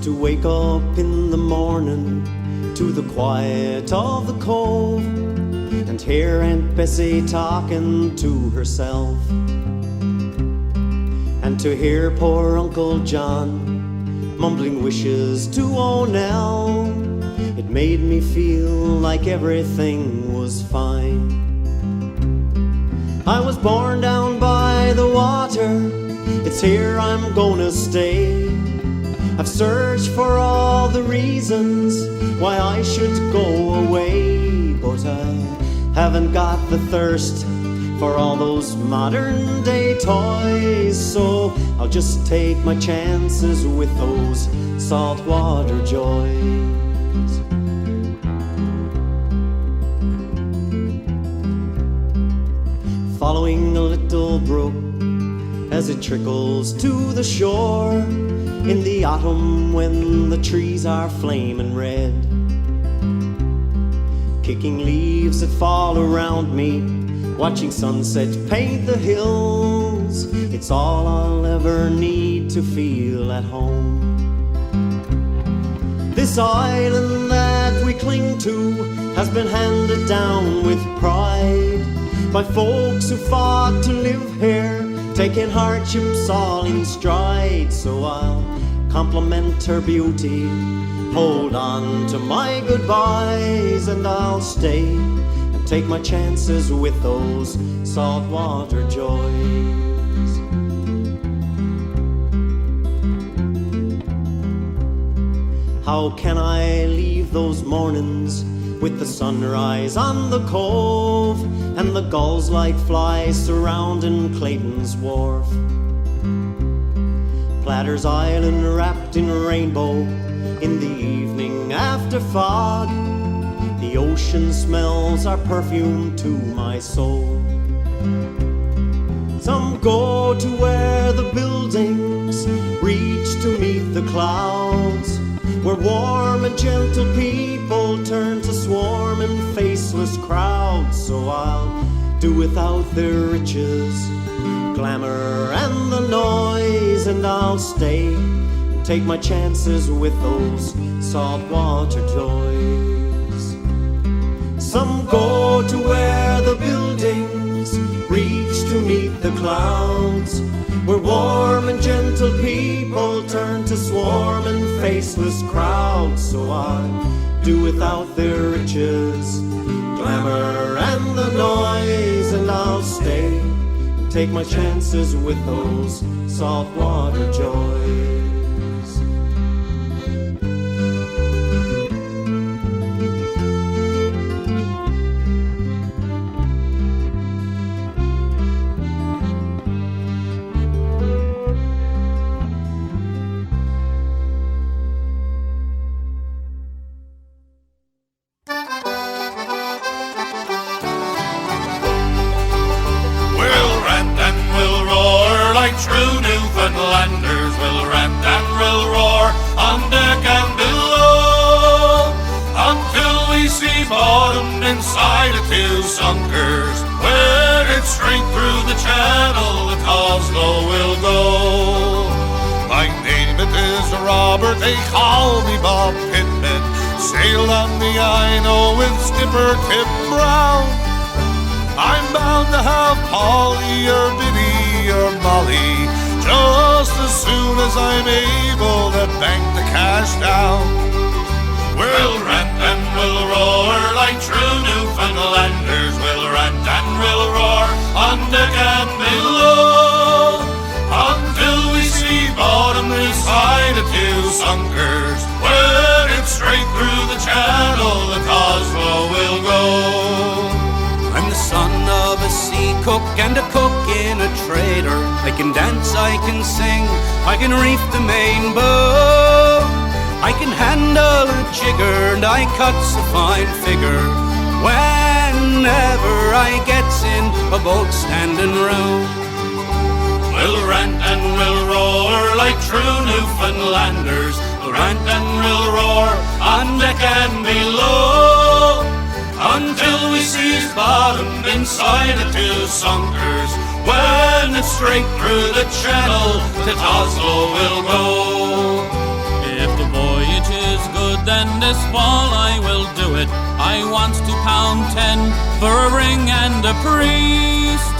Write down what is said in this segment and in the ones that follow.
to wake up in the morning to the quiet of the cove and hear Aunt Bessie talking to herself, and to hear poor Uncle John mumbling wishes to old Nell. It made me feel like everything was fine. I was born down by the water, it's here I'm gonna stay. I've searched for all the reasons why I should go away, but I haven't got the thirst for all those modern day toys, so I'll just take my chances with those saltwater joys. Following a little brook as it trickles to the shore in the autumn when the trees are flaming red, kicking leaves that fall around me, watching sunset paint the hills. It's all I'll ever need to feel at home. This island that we cling to has been handed down with pride by folks who fought to live here, taking hardships all in stride. So I'll compliment her beauty, hold on to my goodbyes, and I'll stay and take my chances with those saltwater joys. How can I leave those mornings with the sunrise on the cove and the gulls like flies surrounding Clayton's wharf? Platter's Island wrapped in rainbow in the evening after fog. The ocean smells are perfume to my soul. Some go to where the buildings reach to meet the clouds, where warm and gentle people turn to swarming faceless crowds. So I'll do without their riches, glamour and the noise, and I'll stay and take my chances with those saltwater joys. Some go to where the buildings reach to meet the clouds, where warm and gentle people turn to swarming faceless crowds. So I'll do without their riches, glamour and the noise, and I'll stay and take my chances with those saltwater joys. True Newfoundlanders will rant and will roar on deck and below, until we see bottom inside the two sunkers, where it's straight through the channel that Oslo will go. My name it is Robert, they call me Bob Pittman, sailed on the Ino with skipper Tim Brown. I'm bound to have Polly or Biddy or Molly just as soon as I'm able to bank the cash down. We'll rant and we'll roar like true Newfoundlanders. We'll rant and we'll roar on deck and below, until we see bottom inside the two sunkers, where it's straight through the channel that Oslo will go. I'm the son of a sea cook and a cook in a trader. I can dance, I can sing, I can reef the main bow. I can handle a jigger and I cuts a fine figure whenever I gets in a boat standing round. We'll rant and we'll roar like true Newfoundlanders. We'll rant and we'll roar on deck and below, until we seize bottom inside the two sunkers, when it's straight through the channel that Oslo will go. If the then this fall I will do it. I want £2.10 for a ring and a priest,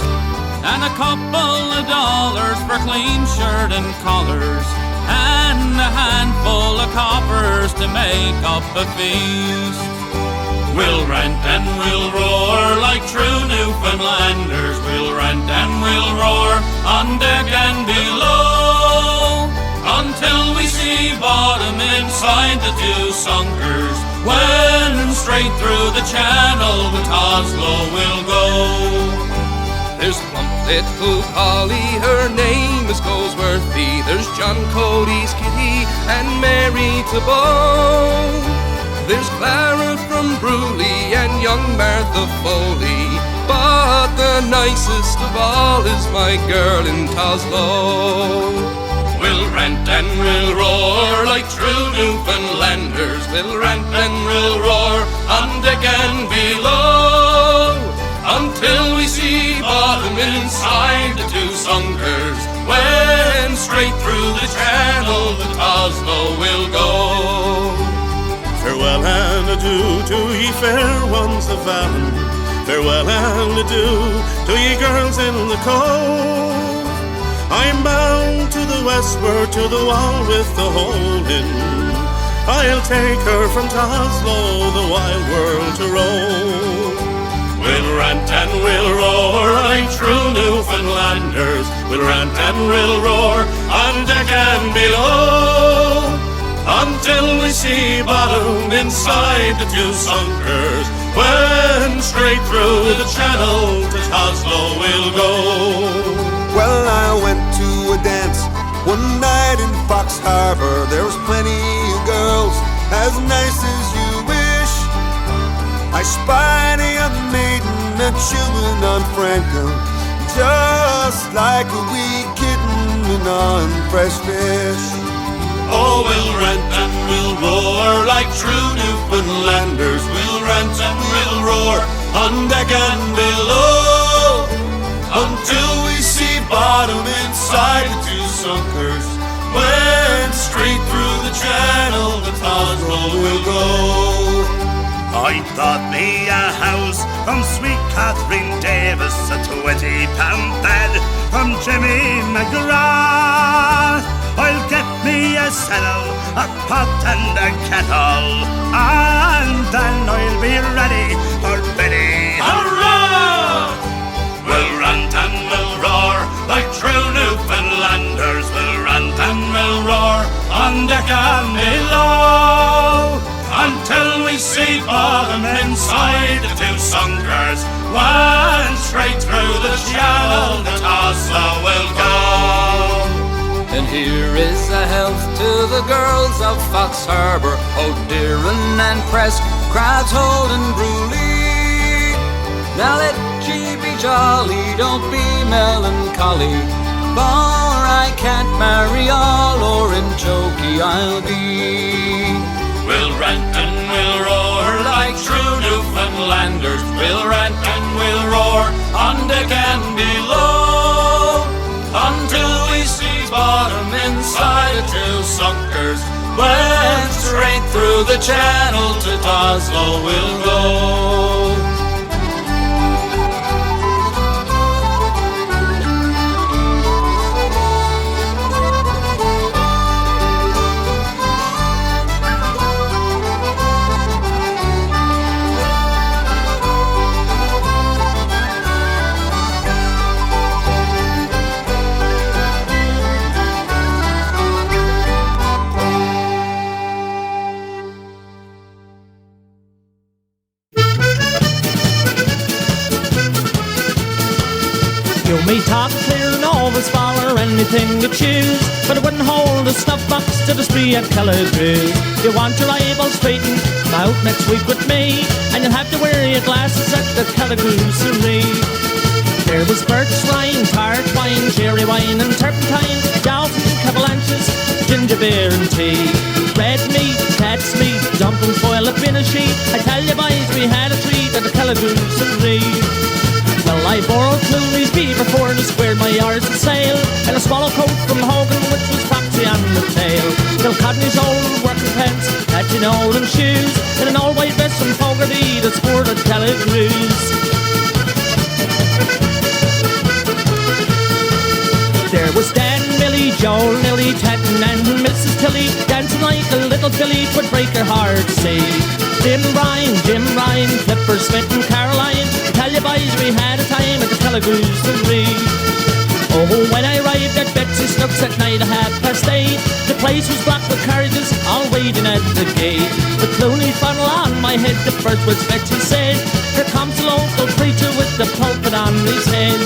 and a couple of dollars for clean shirt and collars, and a handful of coppers to make up a feast. We'll rant and we'll roar like true Newfoundlanders. We'll rant and we'll roar on deck and below, until we see bottom inside the two sunkers, when straight through the channel the Oslo will go. There's plump little Polly, her name is Goldsworthy. There's John Cody's Kitty and Mary to Bow. There's Clara from Bruley and young Martha Foley, but the nicest of all is my girl in Oslo. We'll rant and we'll roar like true Newfoundlanders. We'll rant and we'll roar on deck and below, until we see bottom inside the two sunkers, when straight through the channel the Oslo will go. Farewell and adieu to ye fair ones of Vallon. Farewell and adieu to ye girls in the cove. I'm bound to the westward, to the wall with the hole in. I'll take her from Oslo, the wild world to roam. We'll rant and we'll roar like true Newfoundlanders. We'll rant and we'll roar on deck and below, until we see bottom inside the two sunkers, when straight through the channel to Oslo we'll go. Well, I went to a dance one night in Fox Harbor. There was plenty of girls as nice as you wish. I spied a young maiden a chewing on Franco, just like a wee kitten on fresh fish. Oh, we'll rant and we'll roar like true Newfoundlanders. We'll rant and we'll roar on deck and below, until we see bottom inside the two sunkers, when straight through the channel the Oslo will go. I bought me a house from sweet Catherine Davis, a 20-pound bed from Jimmy McGrath. I'll get me a cellar, a pot and a kettle, and then I'll be ready for Billy. Hurrah! We'll rant and we'll roar like true Newfoundlanders. We'll rant and we'll roar on deck and below, until we see bottom inside the two sunkers, when straight through the channel the Oslo will go. And here is a health to the girls of Fox Harbor, O'Dearn and Prest, Crabs Hold and Bruley. Now let ye be jolly, don't be melancholy, for I can't marry all, or in jokey I'll be. We'll rant and we'll roar like true Newfoundlanders. We'll rant and we'll roar on deck and below, until we see bottom inside the two sunkers, when straight through the channel to Oslo we'll go. You may talk clear and always follow anything you choose, but it wouldn't hold a snuff box to the spree at Calagoo. You want your eyeballs straightened? Come out next week with me, and you'll have to wear your glasses at the Calagoo Siree. There was birch wine, tart wine, cherry wine and turpentine, dolphin, avalanches, ginger beer and tea. Red meat, cat's meat, dumpling foil, a bin of sheep. I tell you boys, we had a treat at the Calagoo Siree. Well, I borrowed Clooney's beaver for to square my yards and sail, and a swallow coat from Hogan, which was foxy on the tail. Till Codney's old working pants had matching old shoes, in an old white vest from Fogarty that sported Telegrews. There was Dan, Millie, Joel, Lily, Tatton and Mrs. Tilly, dancing like a little filly, 'twould break her heart, say. Jim Ryan, Flipper, Smith and Caroline, I tell you boys we had a time at the Telegrews. Oh, when I arrived at Betsy Snooks at night at 8:30, the place was black with carriages all waiting at the gate. The Clooney funnel on my head, the first words Betsy said, here comes the local preacher with the pulpit on his head.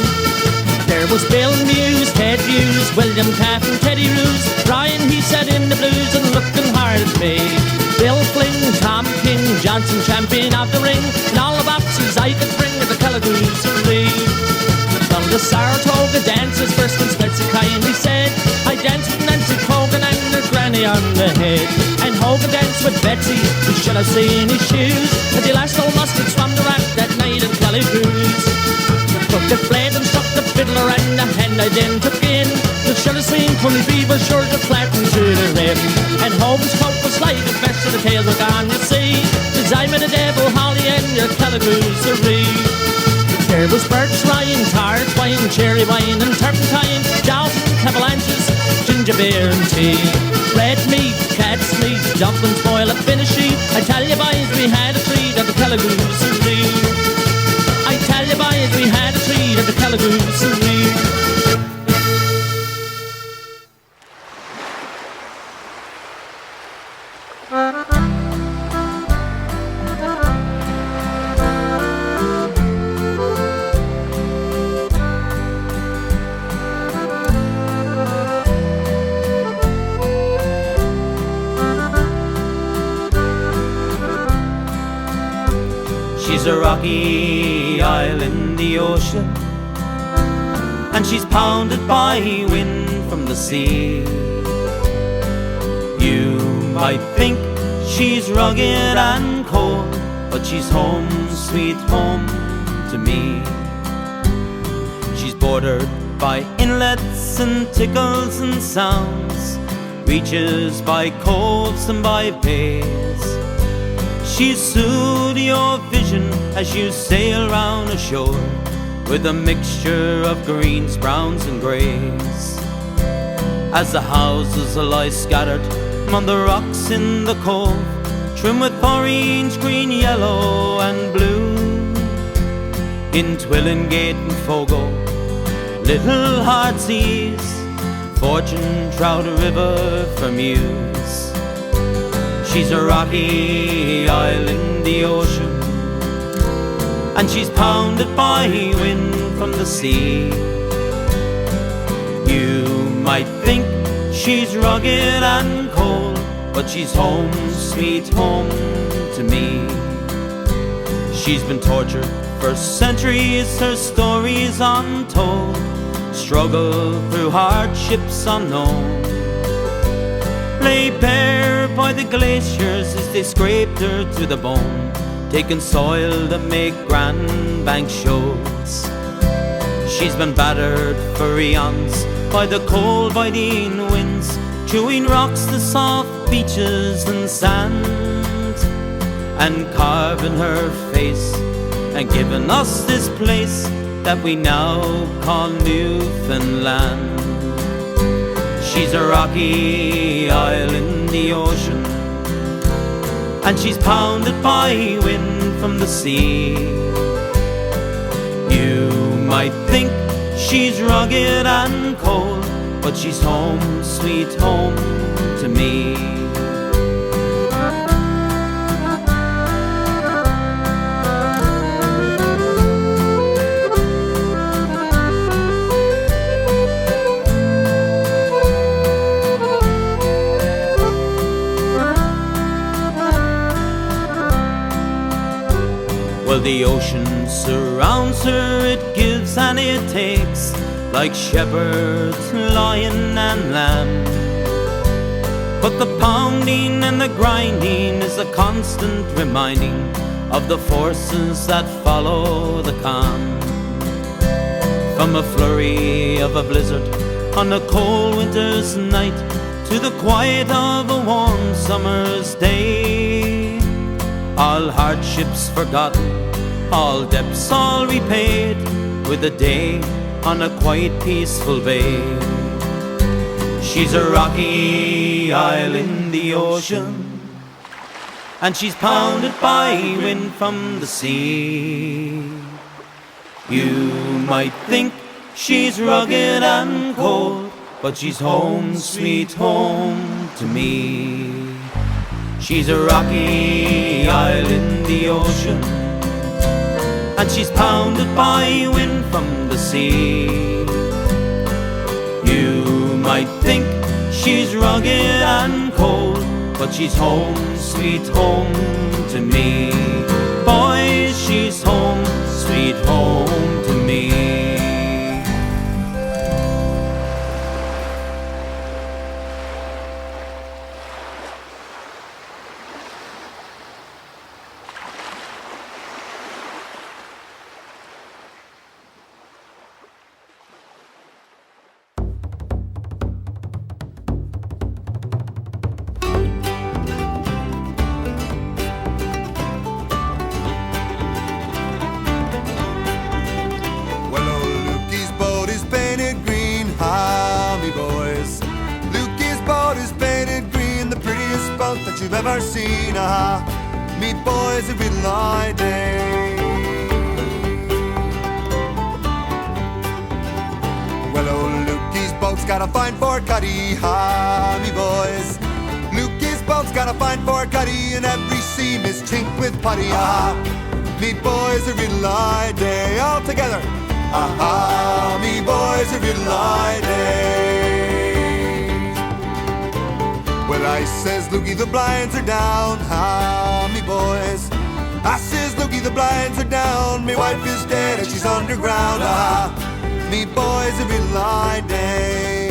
There was Bill Muse, Ted Hughes, William Taft and Teddy Roos. Brian, he sat in the blues and looking hard at me. Bill Fling, Tom King, Johnson, champion of the ring, and all the boxes I could bring at the Telegrews. Well, the Saratoga dances first and Betsy kindly said, I danced with Nancy Hogan and her granny on the head. And Hogan danced with Betsy, you should have seen his shoes, and the last old musket swam the rat that night at Telegrews. Took the blade and struck the fiddler and the hand I then took in. You should have seen Coney Beaver sure to flatten to the rim. And Hogan's coat was like the best of the tails were gone, you see. Design with the devil, Holly and your Telegrews-ery. There was birch wine, tart wine, cherry wine and turpentine, Joustin, avalanches, ginger beer and tea. Red meat, cat's meat, dumplings boil at Finishy. I tell you boys we had a treat at the Telegrews-ery. I tell you boys we had a treat at the Telegrews-ery. She's a rocky isle in the ocean, and she's pounded by wind from the sea. You might think she's rugged and cold, but she's home, sweet home to me. She's bordered by inlets and tickles and sounds, reaches by coves and by bays. She'll soothe your vision as you sail round ashore, with a mixture of greens, browns and greys. As the houses lie scattered among the rocks in the cove, trim with orange, green, yellow and blue. In Twillingate and Fogo, Little Heartsease, Fortune, Trout River for Muse. She's a rocky isle in the ocean, and she's pounded by wind from the sea. You might think she's rugged and cold, but she's home, sweet home to me. She's been tortured for centuries, her story's untold, struggle through hardships unknown. Lay bare by the glaciers as they scraped her to the bone, taking soil to make Grand Bank shows. She's been battered for eons by the cold biting winds, chewing rocks to soft beaches and sand, and carving her face and giving us this place that we now call Newfoundland. She's a rocky isle in the ocean, and she's pounded by wind from the sea. You might think she's rugged and cold, but she's home, sweet home to me. Well, the ocean surrounds her, it gives and it takes, like shepherds, lion and lamb. But the pounding and the grinding is a constant reminding of the forces that follow the calm. From a flurry of a blizzard on a cold winter's night, to the quiet of a warm summer's day. All hardships forgotten, all debts all repaid, with a day on a quiet peaceful bay. She's a rocky isle in the ocean, and she's pounded by wind from the sea. You might think she's rugged and cold, but she's home, sweet home to me. She's a rocky isle in the ocean, and she's pounded by wind from the sea. You might think she's rugged and cold, but she's home, sweet home to me. Boys, she's home, sweet home to me. That you've ever seen, me boys, every lie day. Well, old Lukey's boat's got a fine forecuddy, me boys. Lukey's boat's got a fine forecuddy, and every seam is chinked with putty, me boys, every lie day. All together, me boys, every lie day. Well, I says, Lukey, the blinds are down, me boys. I says, Lukey, the blinds are down. Me wife is dead and she's underground, me boys, every lie day.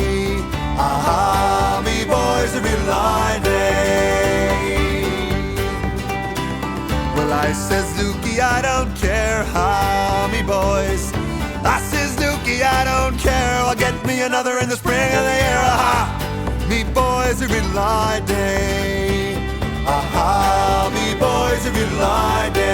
Me boys, every lie day. Well, I says, Lukey, I don't care, me boys. I says, Lukey, I don't care. I'll get me another in the spring of the year, me boys, every lie day. Me boys, every lie day.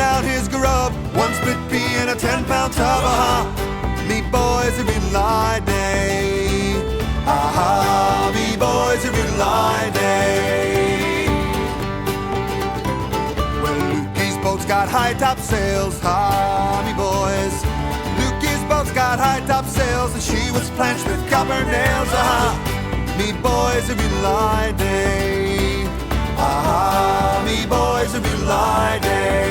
Out his grub, one split pea and a 10-pound tub, me boys, every lie day. Me boys, every lie day. Well, Lukey's boat's got high top sails, me boys. Lukey's boat's got high top sails, and she was planched with copper nails, me boys, every lie day. Me boys, every lie day.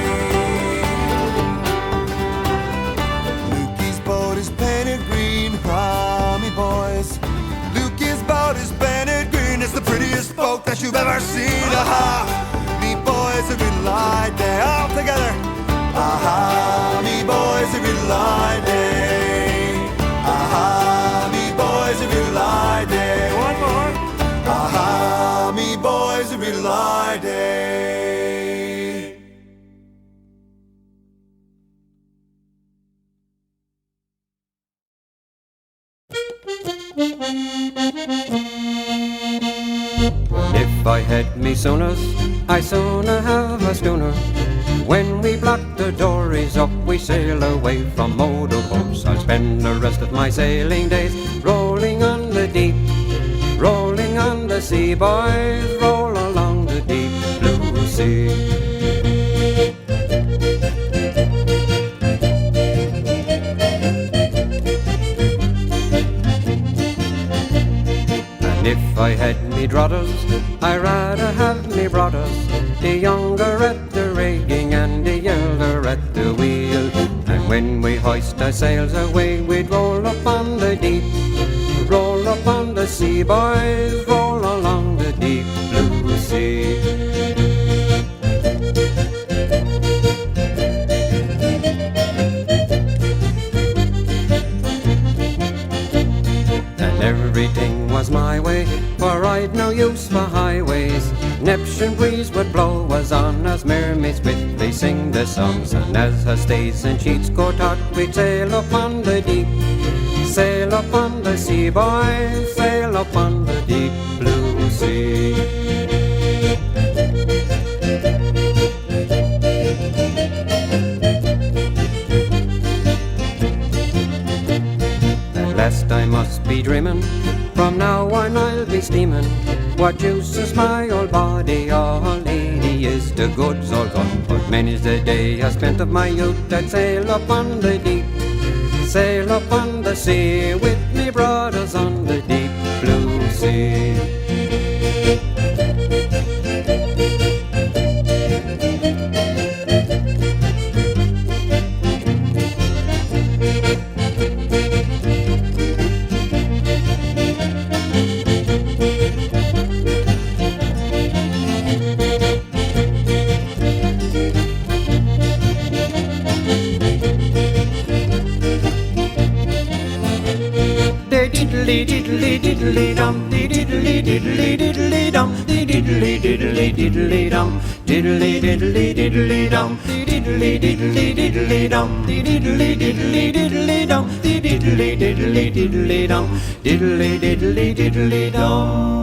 Lukey's boat is painted green, me boys. Lukey's boat is painted green. It's the prettiest boat that you've ever seen, me boys, every lie day. All together, me boys, every lie day. Me boys, every lie day. One more. Me boys, every lie day. If I had me sooners, I sooner have a schooner. When we block the dories up, we sail away from motorboats. I'll spend the rest of my sailing days rolling on the deep, rolling on the sea, boys, roll along the deep blue sea. And if I had me druthers, I'd rather have me brothers, the younger at the rigging and the elder at the wheel. And when we hoist our sails away, we'd roll up on the deep, roll up on the sea, boys, roll along the deep blue sea. Everything was my way, for I'd no use for highways. Neptune breeze would blow us on as mermaids witly sing the songs. And as her stays and sheets go taut, we'd sail upon the deep, sail upon the sea, boys, sail upon the deep blue sea. Lest I must be dreaming, from now on I'll be steaming. What use is my old body, oh lady, is the goods all gone. But many's the day I spent of my youth that sail upon the deep, sail upon the sea, with me brothers on the deep blue sea. Diddly diddly dum, diddly diddly diddly dum, diddly diddly diddly dum, diddly diddly diddly dum, diddly diddly diddly dum, diddly diddly diddly dum, diddly diddly diddly dum, diddly diddly diddly dum.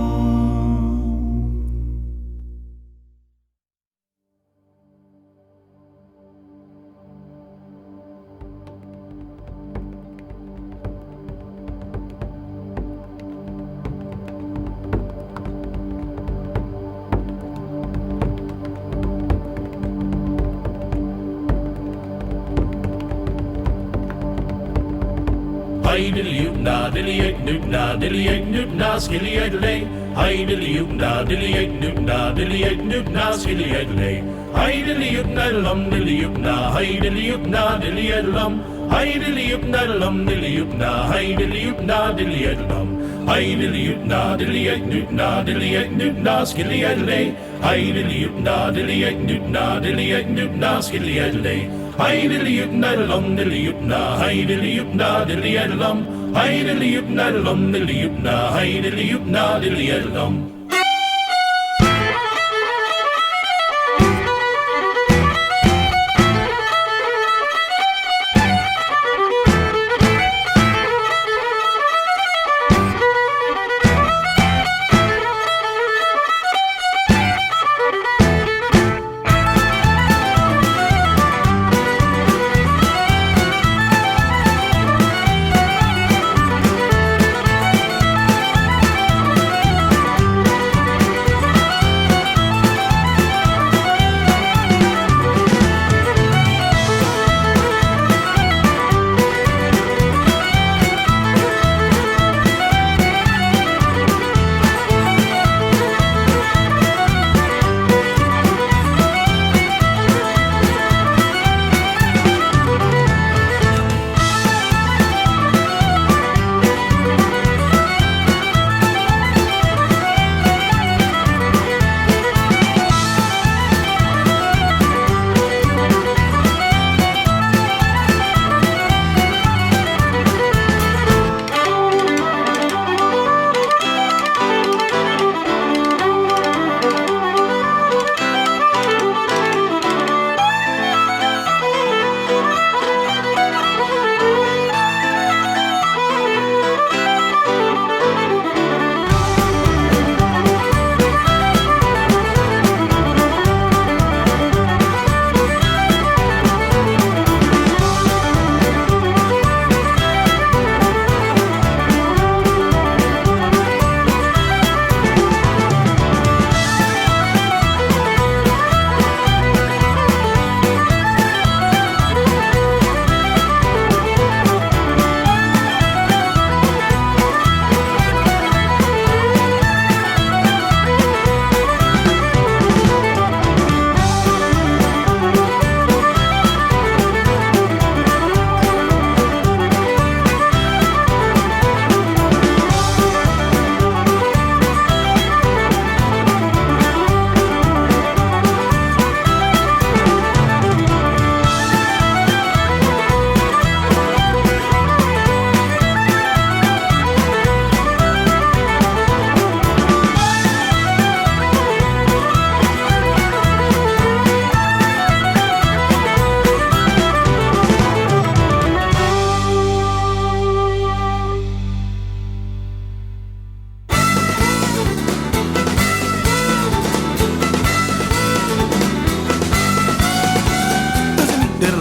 Hi diddly oop na diddly egg noop na diddly egg noop na skilly egg lay. Hi diddly oop na diddly egg noop na diddly egg noop na skilly egg lay. Hi diddly oop na lum diddly oop na hi diddly oop na diddly egg lum. Hi diddly oop na lum diddly oop na hi diddly oop na diddly egg lum. Hi diddly oop na diddly egg noop na diddly egg noop na skilly egg lay. Hi diddly oop na diddly egg noop na diddly egg noop na skilly egg lay. Hi diddly oop na lum diddly oop na hi diddly oop na diddly egg lum. Hi diddly oop na lum diddly oop na hi diddly oop na diddly egg lum.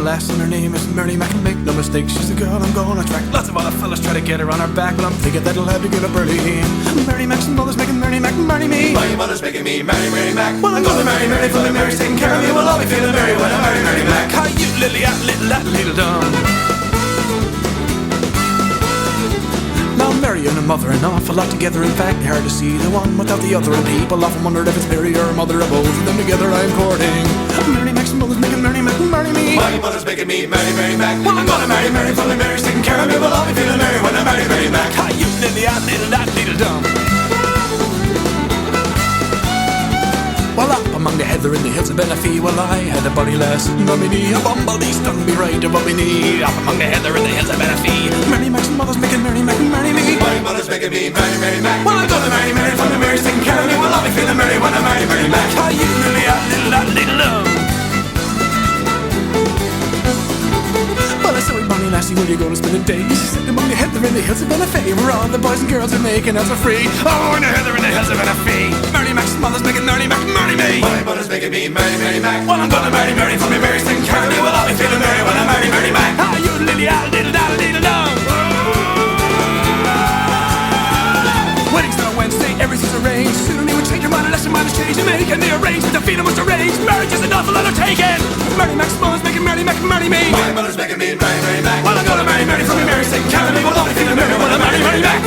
lass and her name is Mary Mac. Make no mistake, she's the girl I'm gonna attract. Lots of other fellas try to get her on her back, but I'm thinking that I'll have to get up early. Mary Mac's mother's making Mary Mac marry me. My mother's making me marry Mary Mac. Well, I'm gonna marry Mary, for Mary's taking care of me. Well, I'll be feeling merry when I marry Mary Mac. How you little dumb. Now Mary and her mother an awful lot together. In fact, hard to see the one without the other. And people often wondered if it's Mary or her mother or both of them together I'm courting. Mary Mac's mother's making Mary Mac marry me. My mother's making me marry Mary Mac. Well, I'm gonna marry Mary, for Mary's taking care of me. Well, I'll be feeling merry when I marry Mary Mac. How you little dumb. Well, up among the heather in the hills of Benefee, well, I had a bonny lass, nominee. A bumblebee stung me right above my knee. Up among the heather in the hills of Benefee, Mary Mac's mother's making Mary Mac marry me. My mother's making me marry Mary Mac. Well, I'm gonna marry Mary, for Mary's taking care of me. Well, I'll be feeling merry when I marry Mary Mac. How you little dumb. Well, I saw a bonny lassie, where you gonna spend a day? She said among the heather in the hills of Benefee, where all the boys and girls are making out for free. Oh, in the heather in the hills of Benefee, Mary Mac's mother's making Mary Mac marry me. My mother's making me marry Mary Mac. Well, I'm gonna marry Mary, for Mary's taking care of me. Well, I'll be feeling merry when I marry Mary Mac. How you little dumb. Wedding's on Wednesday, everything's arranged. Soon you would change your mind unless your mind is changed. Making the arrangement, the feeling was arranged. Marriage is an awful undertaking. Mary Mac's mother's making Mary Mac marry me. My mother's making me marry Mary Mac. Well, I'm gonna marry Mary, for Mary's taking care of me. Well, I'll be feeling merry when I marry Mary Mac.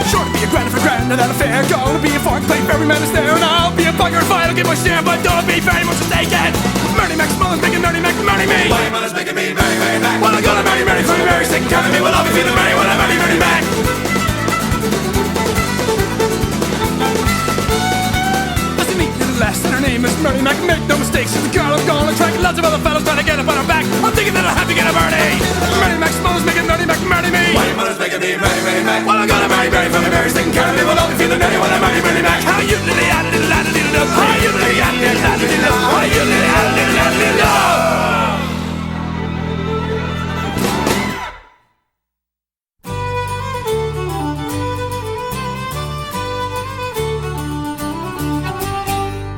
Sure to be a grand for grand and that affair. Gonna be a fork plate for every man is there. And I'll be a bugger if I don't get my share, but don't be very much mistaken. Mary Mac's mother's making Mary Mac marry me. My mother's making me marry Mary Mac. Well, I'm gonna marry Mary, for Mary's taking care of me. Well, I'll be feeling merry when I marry Mary Mac. Let's meet little lass and her name is Mary Mac. Make no mistakes, she's the girl I'm gonna attract. Lots of other fellas trying to get up on her back. I'm thinking that I'll have to get a birdie. Mary Mac's mother's making Mary Mac marry me. My mother's making me marry Mary Mac. Well, I'm gonna marry Mary, for Mary's taking care of me. Well, I'll be feeling merry when I marry Mary Mac. How you little dumb. How you little dumb. How you little dumb.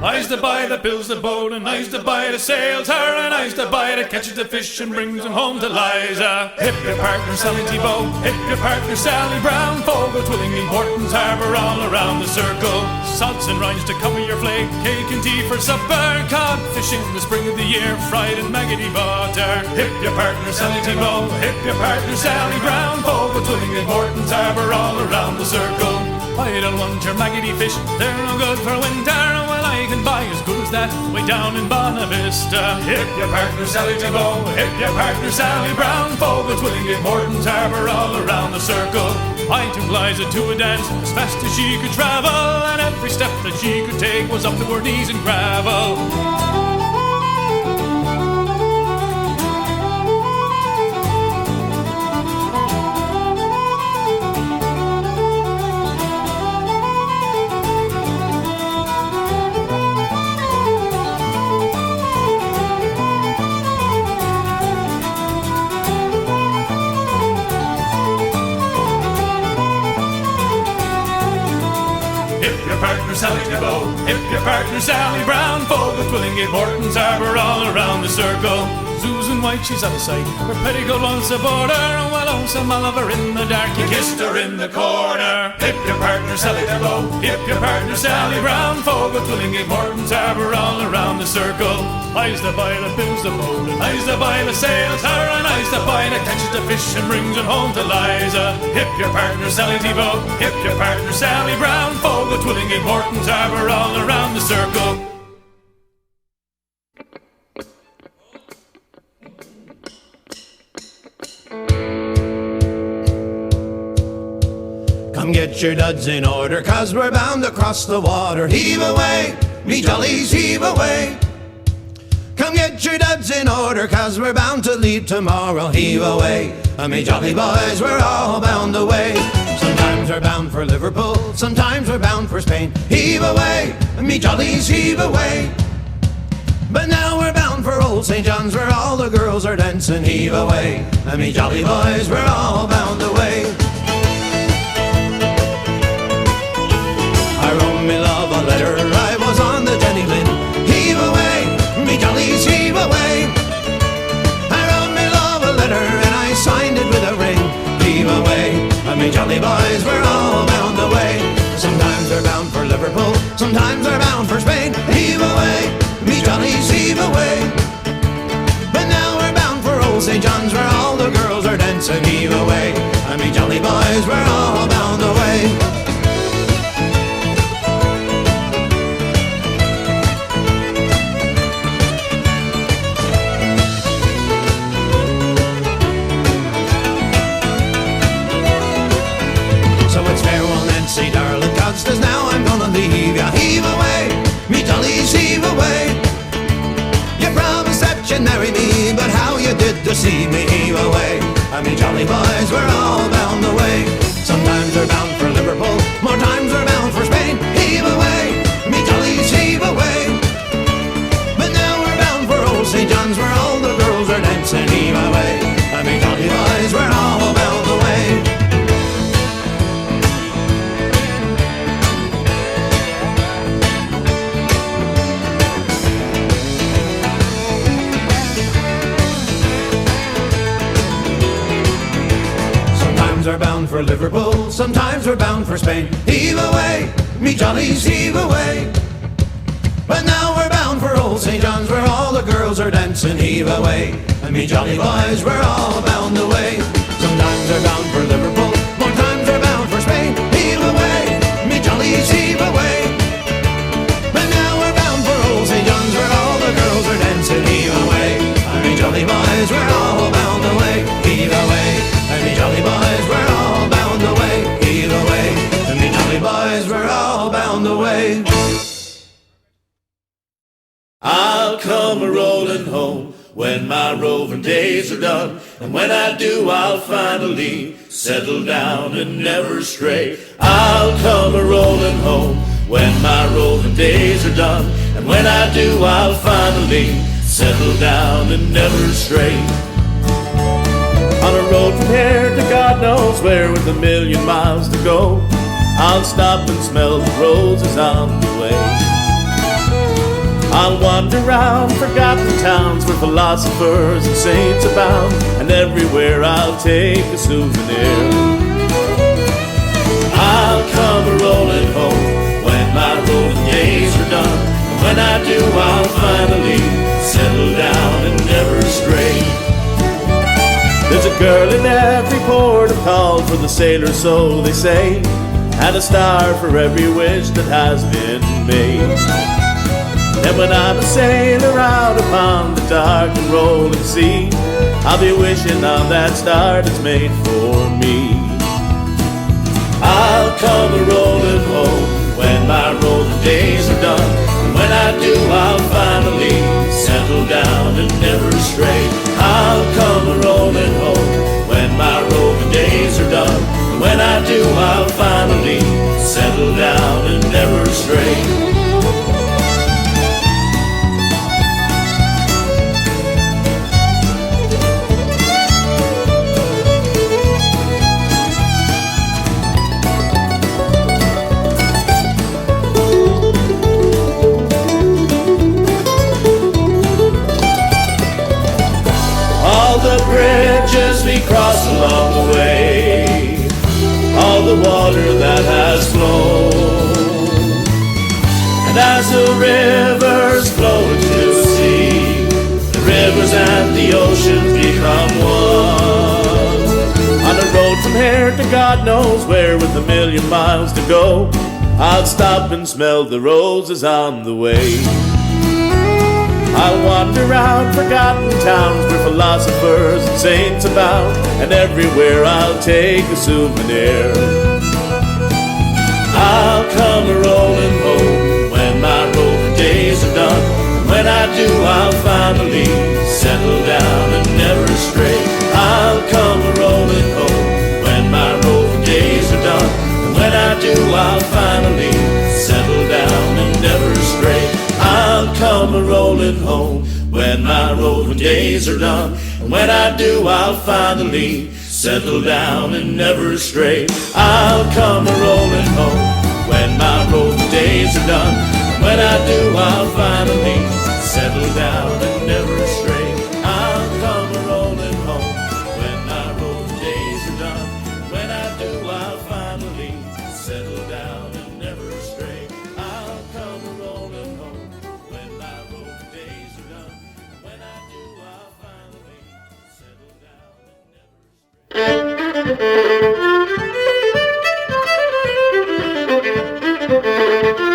I's the boy that builds the boat, and I's the boy that sails her, and I's the boy that catches the fish and brings them home to Liza. Hip your partner Sally T-Bow, hip your partner Sally Brown, Fogo, Twillingly, Morton's Harbour, all around the circle. Salts and rinds to cover your flake, cake and tea for supper, codfish in the spring of the year, fried in maggoty butter. Hip your partner Sally T-Bow, hip your partner Sally Brown, Fogo, Twillingly, Morton's Harbour, all around the circle. I don't want your maggoty fish, they're no good for winter. Well, I can buy as good as that way down in Bonavista. Hip your partner Sally T-Bow, hip your partner Sally Brown, Fogo, Twillingly, Morton's Harbour, all around the circle. I took Liza to a dance as fast as she could travel, and every step that she could take was up to her knees in gravel. Partner Sally T-Bow, hip your partner Sally Brown, Fogo, Twillingly, Morton's Harbour, all around the circle. Susan White, she's out of sight, her petticoat once aboard her, and well, oh, some Oliver in the dark, he kissed her in the corner. Hip your partner Sally T-Bow, hip your partner Sally Brown, Fogo, Twillingly, Morton's Harbour, all around the circle. I's the boy that builds the boat, and I's the boy that sails her, and I's the boy that catches the fish and brings them home to Liza. Hip your partner Sally T-Bow, hip your partner Sally Brown, Fogo, Twillingly, Morton's Harbour, all around the circle. Come get your duds in order, 'cause we're bound to cross the water. Heave away, me jollies, heave away. Come get your duds in order, 'cause we're bound to leave tomorrow. Heave away, me jolly boys, we're all bound away. Sometimes we're bound for Liverpool, sometimes we're bound for Spain. Heave away, me jollies, heave away. But now we're bound for old St. John's, where all the girls are dancing. Heave away, me jolly boys, we're all bound away. I wrote me love a letter, I was on the Jenny Lind. Sometimes they're bound for Spain. Heave away, me jollies, heave away. But now we're bound for old St. John's, where all the girls are dancing. Heave away, and me jolly boys, we're all bound away. Say, darling Constance, now I'm gonna leave ya. Heave away, me jollies, heave away. You promised that you'd marry me, but how you did deceive me. Heave away, and me jolly boys, we're all bound away. Sometimes we're bound for Liverpool, more times we're bound for Spain. Heave away, me jollies, heave away. But now we're bound for old St. John's, where all the girls are dancing. Heave away, and me jolly boys, we're all bound away. We're bound for Liverpool, sometimes we're bound for Spain. Heave away, me jollies, heave away. But now we're bound for old St. John's, where all the girls are dancing. Heave away, and me jolly boys, we're all bound away. Sometimes we're bound for Liverpool, more times we're bound for Spain. Heave away, me jollies, heave away. But now we're bound for old St. John's, where all the girls are dancing. Heave away, and me jolly boys, we're all bound away. Heave away, and me jolly boys, we're all bound away. Heave away, and me jolly boys, we're all bound away. I'll come a-rolling home when my roving days are done, and when I do I'll finally settle down and never stray. I'll come a-rolling home when my roving days are done, and when I do I'll finally settle down and never stray. On a road from here to God knows where, with 1,000,000 miles to go, I'll stop and smell the roses on the way. I'll wander round forgotten towns where philosophers and saints abound, and everywhere I'll take a souvenir. I'll come a-rolling home when my rolling days are done, and when I do I'll finally settle down and never stray. There's a girl in every port of call for the sailor, so they say, and a star for every wish that has been made. And when I'm a sailor out upon the dark and rolling sea, I'll be wishing on that star that's made for me. I'll come a-rolling home when my rolling days are done, and when I do I'll finally settle down and never stray. I'll come a-rolling home when my rolling days are done, and when I do I'll finally settle down and never stray. All the bridges we cross along the way, all the water that has flown, and as the rivers flow into the sea, the rivers and the oceans become one. On a road from here to God knows where, with 1,000,000 miles to go, I'll stop and smell the roses on the way. I'll wander round forgotten towns where philosophers and saints abound, and everywhere I'll take a souvenir. I'll come a-rolling home when my rolling days are done, and when I do I'll finally settle down and never stray. I'll come a-rolling home when my rolling days are done, and when I do I'll finally settle down and never stray. I'll come a-rolling home when my rolling days are done, and when I do I'll finally settle down and never stray. I'll come a-rolling home when my rolling days are done, and when I do I'll finally settle down and never stray. I'll come a-rolling home when my rolling days are done, when I do I'll finally settle down and never stray. I'll come Thank you.